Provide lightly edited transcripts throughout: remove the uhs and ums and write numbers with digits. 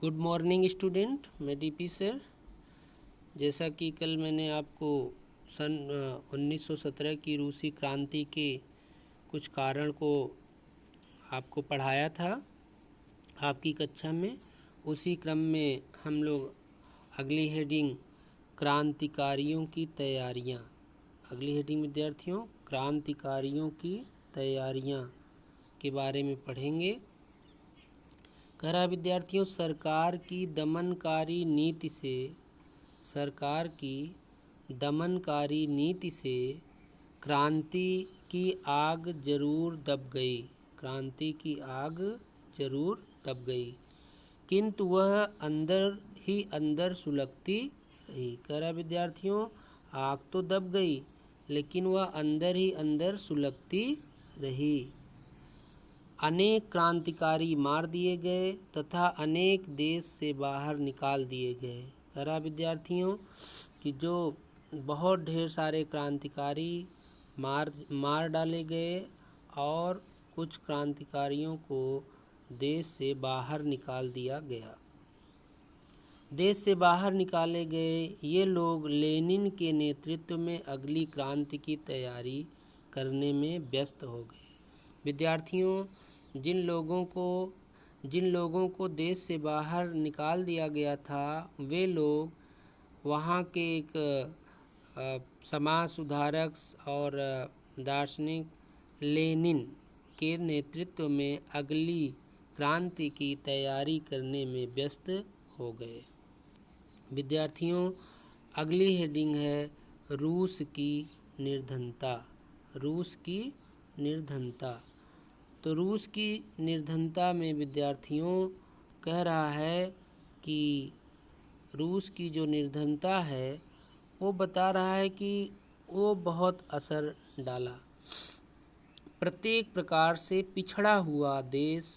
Good morning student, मैं DP sir. जैसा कि कल मैंने आपको सन 1917 की रूसी क्रांति के कुछ कारण को आपको पढ़ाया था आपकी कक्षा में, उसी क्रम में हम लोग अगली हेडिंग क्रांतिकारियों की तैयारियां, अगली हेडिंग विद्यार्थियों क्रांतिकारियों की तैयारियां के बारे में पढ़ेंगे। कह रहा विद्यार्थियों, सरकार की दमनकारी नीति से क्रांति की आग जरूर दब गई, क्रांति की आग जरूर दब गई, किंतु वह अंदर ही अंदर सुलगती रही। कह रहा विद्यार्थियों, आग तो दब गई लेकिन वह अंदर ही अंदर सुलगती रही। अनेक क्रांतिकारी मार दिए गए तथा अनेक देश से बाहर निकाल दिए गए। कह रहा विद्यार्थियों कि जो बहुत ढेर सारे क्रांतिकारी मार डाले गए और कुछ क्रांतिकारियों को देश से बाहर निकाल दिया गया। देश से बाहर निकाले गए ये लोग लेनिन के नेतृत्व में अगली क्रांति की तैयारी करने में व्यस्त हो गए। विद्यार्थियों, जिन लोगों को देश से बाहर निकाल दिया गया था, वे लोग वहाँ के एक समाज सुधारक और दार्शनिक लेनिन के नेतृत्व में अगली क्रांति की तैयारी करने में व्यस्त हो गए। विद्यार्थियों, अगली हेडिंग है रूस की निर्धनता। रूस की निर्धनता। तो रूस की निर्धनता में विद्यार्थियों कह रहा है कि रूस की जो निर्धनता है वो बता रहा है कि वो बहुत असर डाला। प्रत्येक प्रकार से पिछड़ा हुआ देश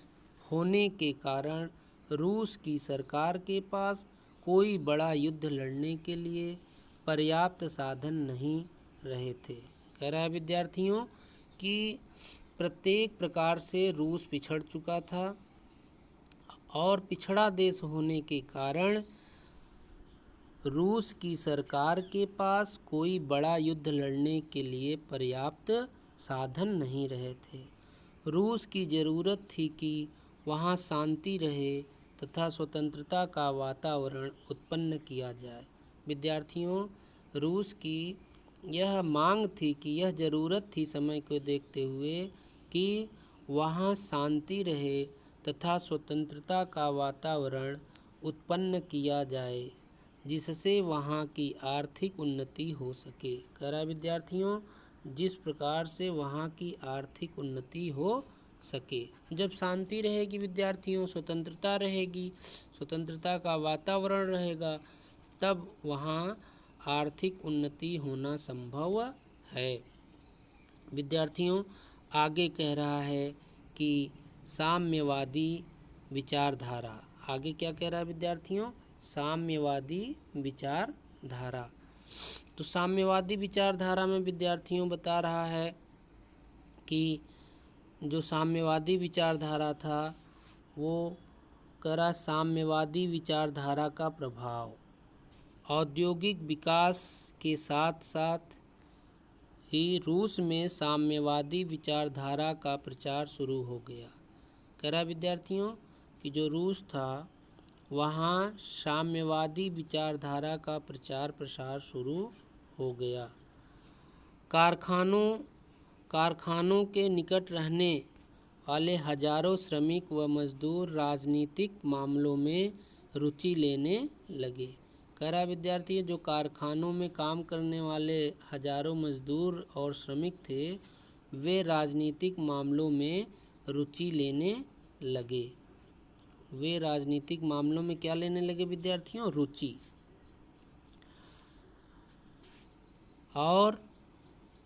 होने के कारण रूस की सरकार के पास कोई बड़ा युद्ध लड़ने के लिए पर्याप्त साधन नहीं रहे थे। कह रहा है विद्यार्थियों कि प्रत्येक प्रकार से रूस पिछड़ चुका था और पिछड़ा देश होने के कारण रूस की सरकार के पास कोई बड़ा युद्ध लड़ने के लिए पर्याप्त साधन नहीं रहे थे। रूस की ज़रूरत थी कि वहाँ शांति रहे तथा स्वतंत्रता का वातावरण उत्पन्न किया जाए। विद्यार्थियों, रूस की यह मांग थी कि यह ज़रूरत थी समय को देखते हुए कि वहाँ शांति रहे तथा स्वतंत्रता का वातावरण उत्पन्न किया जाए जिससे वहाँ की आर्थिक उन्नति हो सके। कह रहा विद्यार्थियों, जिस प्रकार से वहाँ की आर्थिक उन्नति हो सके। जब शांति रहेगी विद्यार्थियों, स्वतंत्रता रहेगी, स्वतंत्रता का वातावरण रहेगा, तब वहाँ आर्थिक उन्नति होना संभव है। विद्यार्थियों, आगे कह रहा है कि साम्यवादी विचारधारा। आगे क्या कह रहा है विद्यार्थियों? साम्यवादी विचारधारा। तो साम्यवादी विचारधारा में विद्यार्थियों बता रहा है कि जो साम्यवादी विचारधारा था वो कह रहा साम्यवादी विचारधारा का प्रभाव औद्योगिक विकास के साथ साथ ही रूस में साम्यवादी विचारधारा का प्रचार शुरू हो गया। कह रहा विद्यार्थियों कि जो रूस था वहाँ साम्यवादी विचारधारा का प्रचार प्रसार शुरू हो गया। कारखानों के निकट रहने वाले हजारों श्रमिक व मजदूर राजनीतिक मामलों में रुचि लेने लगे। कह रहा विद्यार्थी, जो कारखानों में काम करने वाले हजारों मजदूर और श्रमिक थे वे राजनीतिक मामलों में रुचि लेने लगे। वे राजनीतिक मामलों में क्या लेने लगे विद्यार्थियों? रुचि। और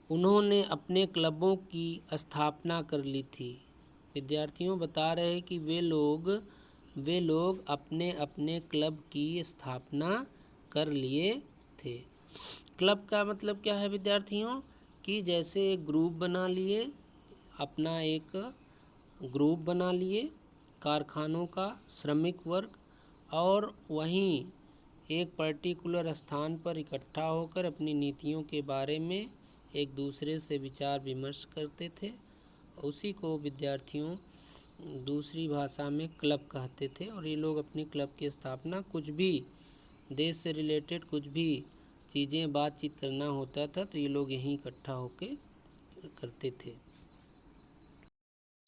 उन्होंने अपने क्लबों की स्थापना कर ली थी। विद्यार्थियों बता रहे हैं कि वे लोग अपने अपने क्लब की स्थापना कर लिए थे। क्लब का मतलब क्या है विद्यार्थियों? कि जैसे एक ग्रुप बना लिए, अपना एक ग्रुप बना लिए कारखानों का, श्रमिक वर्ग, और वहीं एक पर्टिकुलर स्थान पर इकट्ठा होकर अपनी नीतियों के बारे में एक दूसरे से विचार विमर्श करते थे। उसी को विद्यार्थियों दूसरी भाषा में क्लब कहते थे। और ये लोग अपनी क्लब की स्थापना कुछ भी देश से रिलेटेड कुछ भी चीज़ें बातचीत करना होता था तो ये लोग यहीं इकट्ठा होकर करते थे।